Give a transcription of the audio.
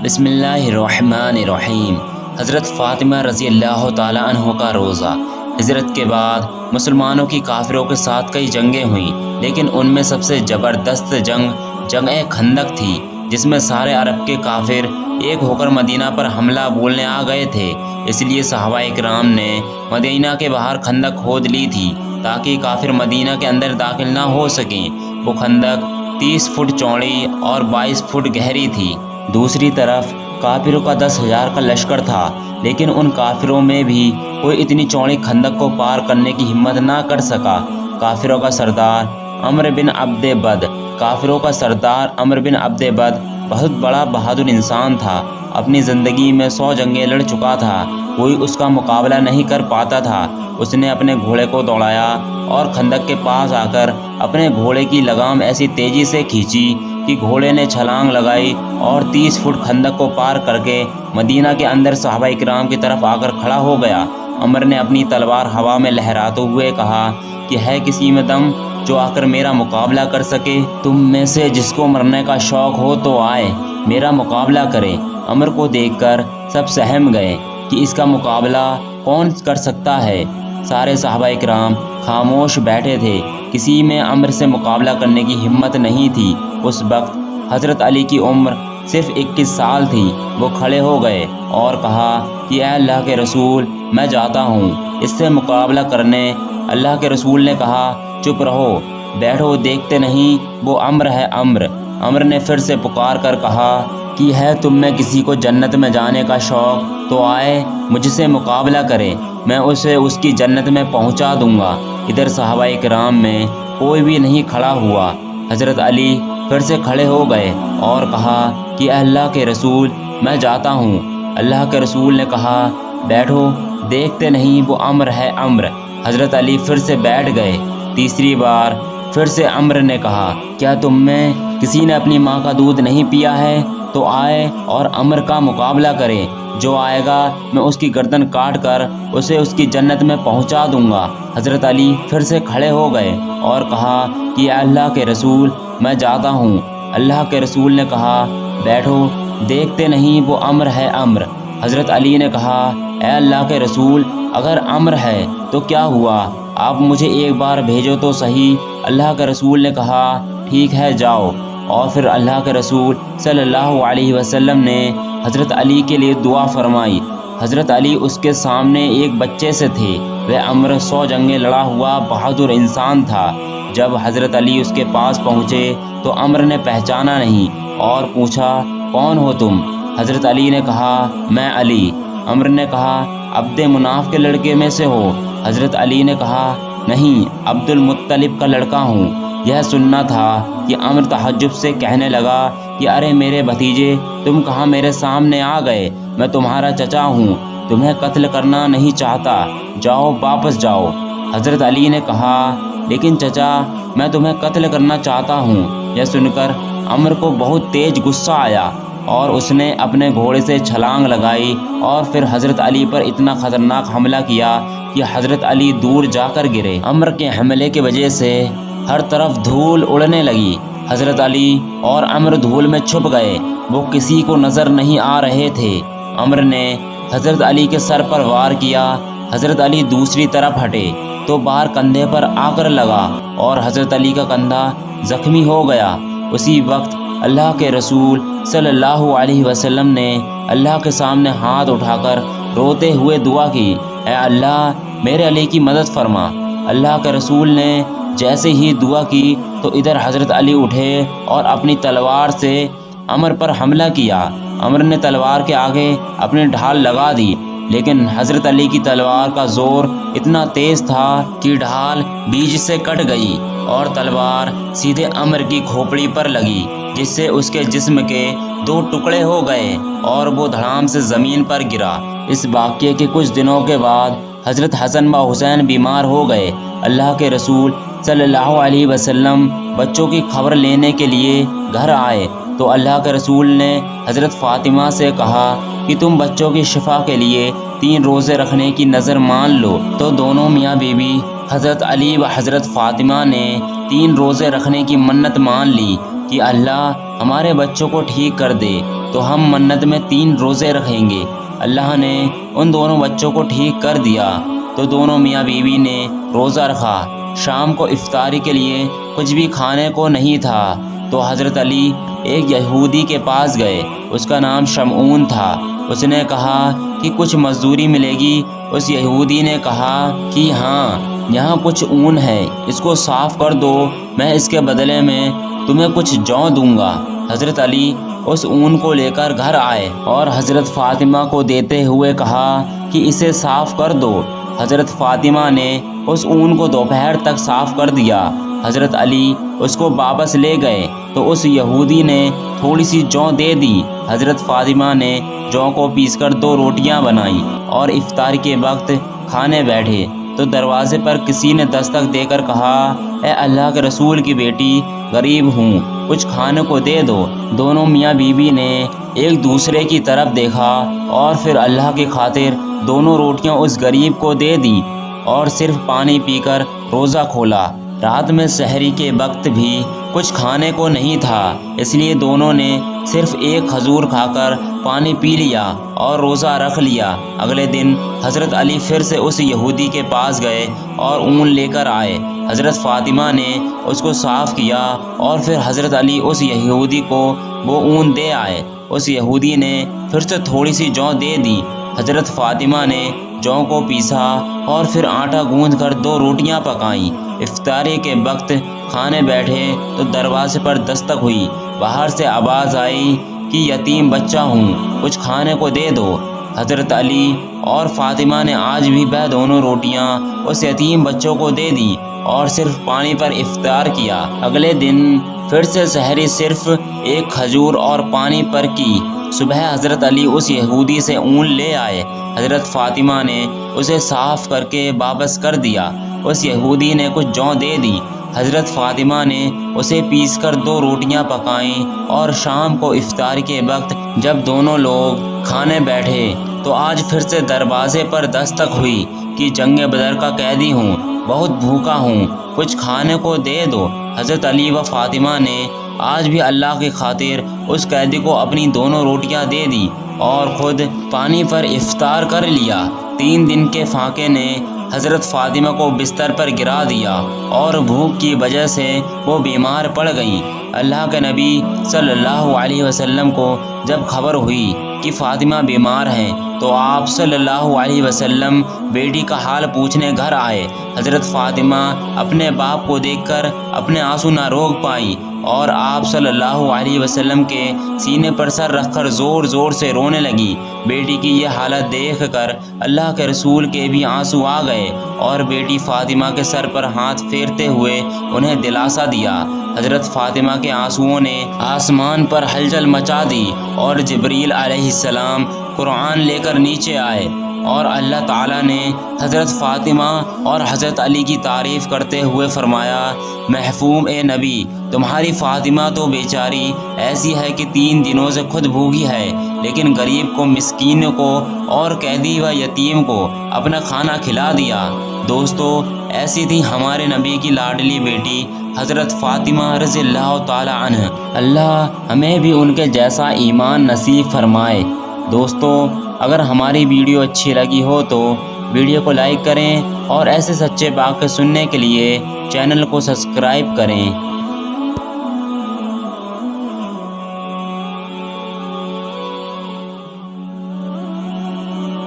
بسم اللہ الرحمن الرحیم۔ حضرت فاطمہ رضی اللہ تعالیٰ عنہ کا روزہ۔ ہجرت کے بعد مسلمانوں کی کافروں کے ساتھ کئی جنگیں ہوئیں، لیکن ان میں سب سے زبردست جنگ خندق تھی، جس میں سارے عرب کے کافر ایک ہو کر مدینہ پر حملہ بولنے آ گئے تھے۔ اس لیے صحابہ کرام نے مدینہ کے باہر خندق کھود لی تھی تاکہ کافر مدینہ کے اندر داخل نہ ہو سکیں۔ وہ خندق 30 فٹ چوڑی اور 22 فٹ گہری تھی۔ دوسری طرف کافروں کا 10,000 کا لشکر تھا، لیکن ان کافروں میں بھی کوئی اتنی چوڑی خندق کو پار کرنے کی ہمت نہ کر سکا۔ کافروں کا سردار عمرو بن عبد بد بہت بڑا بہادر انسان تھا۔ اپنی زندگی میں 100 جنگیں لڑ چکا تھا، کوئی اس کا مقابلہ نہیں کر پاتا تھا۔ اس نے اپنے گھوڑے کو دوڑایا اور خندق کے پاس آ کر اپنے گھوڑے کی لگام ایسی تیزی سے کھینچی کہ گھوڑے نے چھلانگ لگائی اور 30 فٹ خندق کو پار کر کے مدینہ کے اندر صحابہ کرام کی طرف آ کر کھڑا ہو گیا۔ عمر نے اپنی تلوار ہوا میں لہراتے ہوئے کہا کہ ہے کسی میں دم جو آ کر میرا مقابلہ کر سکے؟ تم میں سے جس کو مرنے کا شوق ہو تو آئے، میرا مقابلہ کرے۔ عمر کو دیکھ کر سب سہم گئے کہ اس کا مقابلہ کون کر سکتا ہے۔ سارے صحابہ کرام خاموش بیٹھے تھے، کسی میں عمر سے مقابلہ کرنے کی ہمت نہیں تھی۔ اس وقت حضرت علی کی عمر صرف 21 سال تھی۔ وہ کھڑے ہو گئے اور کہا کہ اے اللہ کے رسول، میں جاتا ہوں اس سے مقابلہ کرنے۔ اللہ کے رسول نے کہا چپ رہو، بیٹھو، دیکھتے نہیں وہ عمر ہے عمر۔ عمر نے پھر سے پکار کر کہا کہ ہے تم میں کسی کو جنت میں جانے کا شوق تو آئے مجھ سے مقابلہ کرے، میں اسے اس کی جنت میں پہنچا دوں گا۔ ادھر صحابہ کرام میں کوئی بھی نہیں کھڑا ہوا۔ حضرت علی پھر سے کھڑے ہو گئے اور کہا کہ اے اللہ کے رسول، میں جاتا ہوں۔ اللہ کے رسول نے کہا بیٹھو، دیکھتے نہیں وہ عمر ہے عمر۔ حضرت علی پھر سے بیٹھ گئے۔ تیسری بار پھر سے عمر نے کہا کیا تم میں کسی نے اپنی ماں کا دودھ نہیں پیا ہے تو آئے اور عمر کا مقابلہ کرے، جو آئے گا میں اس کی گردن کاٹ کر اسے اس کی جنت میں پہنچا دوں گا۔ حضرت علی پھر سے کھڑے ہو گئے اور کہا کہ اے اللہ کے رسول، میں جاتا ہوں۔ اللہ کے رسول نے کہا بیٹھو، دیکھتے نہیں وہ عمر ہے عمر۔ حضرت علی نے کہا اے اللہ کے رسول، اگر عمر ہے تو کیا ہوا، آپ مجھے ایک بار بھیجو تو صحیح۔ اللہ کے رسول نے کہا ٹھیک ہے جاؤ۔ اور پھر اللہ کے رسول صلی اللہ علیہ وسلم نے حضرت علی کے لیے دعا فرمائی۔ حضرت علی اس کے سامنے ایک بچے سے تھے۔ وہ عمر 100 جنگیں لڑا ہوا بہادر انسان تھا۔ جب حضرت علی اس کے پاس پہنچے تو عمر نے پہچانا نہیں اور پوچھا کون ہو تم؟ حضرت علی نے کہا میں علی۔ عمر نے کہا عبد مناف کے لڑکے میں سے ہو؟ حضرت علی نے کہا نہیں، عبد المطلب کا لڑکا ہوں۔ یہ سننا تھا کہ عمر تعجب سے کہنے لگا کہ ارے میرے بھتیجے، تم کہاں میرے سامنے آ گئے؟ میں تمہارا چچا ہوں، تمہیں قتل کرنا نہیں چاہتا، جاؤ واپس جاؤ۔ حضرت علی نے کہا لیکن چچا، میں تمہیں قتل کرنا چاہتا ہوں۔ یہ سن کر عمر کو بہت تیز غصہ آیا اور اس نے اپنے گھوڑے سے چھلانگ لگائی اور پھر حضرت علی پر اتنا خطرناک حملہ کیا کہ حضرت علی دور جا کر گرے۔ عمر کے حملے کی وجہ سے ہر طرف دھول اڑنے لگی۔ حضرت علی اور عمر دھول میں چھپ گئے، وہ کسی کو نظر نہیں آ رہے تھے۔ عمر نے حضرت علی کے سر پر وار کیا۔ حضرت علی دوسری طرف ہٹے تو بار کندھے پر آ کر لگا اور حضرت علی کا کندھا زخمی ہو گیا۔ اسی وقت اللہ کے رسول صلی اللہ علیہ وسلم نے اللہ کے سامنے ہاتھ اٹھا کر روتے ہوئے دعا کی، اے اللہ میرے علی کی مدد فرما۔ اللہ کے رسول نے جیسے ہی دعا کی تو ادھر حضرت علی اٹھے اور اپنی تلوار سے عمر پر حملہ کیا۔ عمر نے تلوار کے آگے اپنی ڈھال لگا دی، لیکن حضرت علی کی تلوار کا زور اتنا تیز تھا کہ ڈھال بیچ سے کٹ گئی اور تلوار سیدھے عمر کی کھوپڑی پر لگی، جس سے اس کے جسم کے 2 ٹکڑے ہو گئے اور وہ دھڑام سے زمین پر گرا۔ اس واقعے کے کچھ دنوں کے بعد حضرت حسن و حسین بیمار ہو گئے۔ اللہ کے رسول صلی اللہ علیہ وسلم بچوں کی خبر لینے کے لیے گھر آئے تو اللہ کے رسول نے حضرت فاطمہ سے کہا کہ تم بچوں کی شفا کے لیے 3 روزے رکھنے کی نظر مان لو۔ تو دونوں میاں بیوی حضرت علی و حضرت فاطمہ نے 3 روزے رکھنے کی منت مان لی کہ اللہ ہمارے بچوں کو ٹھیک کر دے۔ تو ہم منت میں 3 روزے رکھیں گے۔ اللہ نے ان دونوں بچوں کو ٹھیک کر دیا تو دونوں میاں بیوی نے روزہ رکھا۔ شام کو افطاری کے لیے کچھ بھی کھانے کو نہیں تھا تو حضرت علی ایک یہودی کے پاس گئے، اس کا نام شمعون تھا۔ اس نے کہا کہ کچھ مزدوری ملے گی؟ اس یہودی نے کہا کہ ہاں، یہاں کچھ اون ہے، اس کو صاف کر دو، میں اس کے بدلے میں تمہیں کچھ جو دوں گا۔ حضرت علی اس اون کو لے کر گھر آئے اور حضرت فاطمہ کو دیتے ہوئے کہا کہ اسے صاف کر دو۔ حضرت فاطمہ نے اس اون کو دوپہر تک صاف کر دیا۔ حضرت علی اس کو واپس لے گئے تو اس یہودی نے تھوڑی سی جو دے دی۔ حضرت فاطمہ نے جو کو پیس کر 2 روٹیاں بنائیں اور افطار کے وقت کھانے بیٹھے تو دروازے پر کسی نے دستک دے کر کہا، اے اللہ کے رسول کی بیٹی، غریب ہوں، کچھ کھانے کو دے دو۔ دونوں میاں بیوی نے ایک دوسرے کی طرف دیکھا اور پھر اللہ کی خاطر دونوں روٹیاں اس غریب کو دے دی اور صرف پانی پی کر روزہ کھولا۔ رات میں سحری کے وقت بھی کچھ کھانے کو نہیں تھا، اس لیے دونوں نے صرف ایک کھجور کھا کر پانی پی لیا اور روزہ رکھ لیا۔ اگلے دن حضرت علی پھر سے اس یہودی کے پاس گئے اور اون لے کر آئے۔ حضرت فاطمہ نے اس کو صاف کیا اور پھر حضرت علی اس یہودی کو وہ اون دے آئے۔ اس یہودی نے پھر سے تھوڑی سی جو دے دی۔ حضرت فاطمہ نے جو کو پیسا اور پھر آٹا گوندھ کر 2 روٹیاں پکائیں۔ افطاری کے وقت کھانے بیٹھے تو دروازے پر دستک ہوئی۔ باہر سے آواز آئی کہ یتیم بچہ ہوں، کچھ کھانے کو دے دو۔ حضرت علی اور فاطمہ نے آج بھی وہ دونوں روٹیاں اس یتیم بچوں کو دے دی اور صرف پانی پر افطار کیا۔ اگلے دن پھر سے سحری صرف ایک کھجور اور پانی پر کی۔ صبح حضرت علی اس یہودی سے اون لے آئے۔ حضرت فاطمہ نے اسے صاف کر کے واپس کر دیا۔ اس یہودی نے کچھ جو دے دی۔ حضرت فاطمہ نے اسے پیس کر 2 روٹیاں پکائیں اور شام کو افطار کے وقت جب دونوں لوگ کھانے بیٹھے تو آج پھر سے دروازے پر دستک ہوئی کہ جنگ بدر کا قیدی ہوں، بہت بھوکا ہوں، کچھ کھانے کو دے دو۔ حضرت علی و فاطمہ نے آج بھی اللہ کی خاطر اس قیدی کو اپنی دونوں روٹیاں دے دی اور خود پانی پر افطار کر لیا۔ 3 دن کے فاقے نے حضرت فاطمہ کو بستر پر گرا دیا اور بھوک کی وجہ سے وہ بیمار پڑ گئیں۔ اللہ کے نبی صلی اللہ علیہ وسلم کو جب خبر ہوئی کہ فاطمہ بیمار ہیں تو آپ صلی اللہ علیہ وسلم بیٹی کا حال پوچھنے گھر آئے۔ حضرت فاطمہ اپنے باپ کو دیکھ کر اپنے آنسو نہ روک پائیں اور آپ صلی اللہ علیہ وسلم کے سینے پر سر رکھ کر زور زور سے رونے لگی۔ بیٹی کی یہ حالت دیکھ کر اللہ کے رسول کے بھی آنسو آ گئے اور بیٹی فاطمہ کے سر پر ہاتھ پھیرتے ہوئے انہیں دلاسا دیا۔ حضرت فاطمہ کے آنسوؤں نے آسمان پر ہلچل مچا دی اور جبریل علیہ السلام قرآن لے کر نیچے آئے اور اللہ تعالیٰ نے حضرت فاطمہ اور حضرت علی کی تعریف کرتے ہوئے فرمایا، محفوم اے نبی، تمہاری فاطمہ تو بیچاری ایسی ہے کہ 3 دنوں سے خود بھوکی ہے، لیکن غریب کو، مسکین کو اور قیدی و یتیم کو اپنا کھانا کھلا دیا۔ دوستو، ایسی تھی ہمارے نبی کی لاڈلی بیٹی حضرت فاطمہ رضی اللہ تعالی عنہ۔ اللہ ہمیں بھی ان کے جیسا ایمان نصیب فرمائے۔ دوستو، اگر ہماری ویڈیو اچھی لگی ہو تو ویڈیو کو لائک کریں اور ایسے سچے واقعے سننے کے لیے چینل کو سبسکرائب کریں۔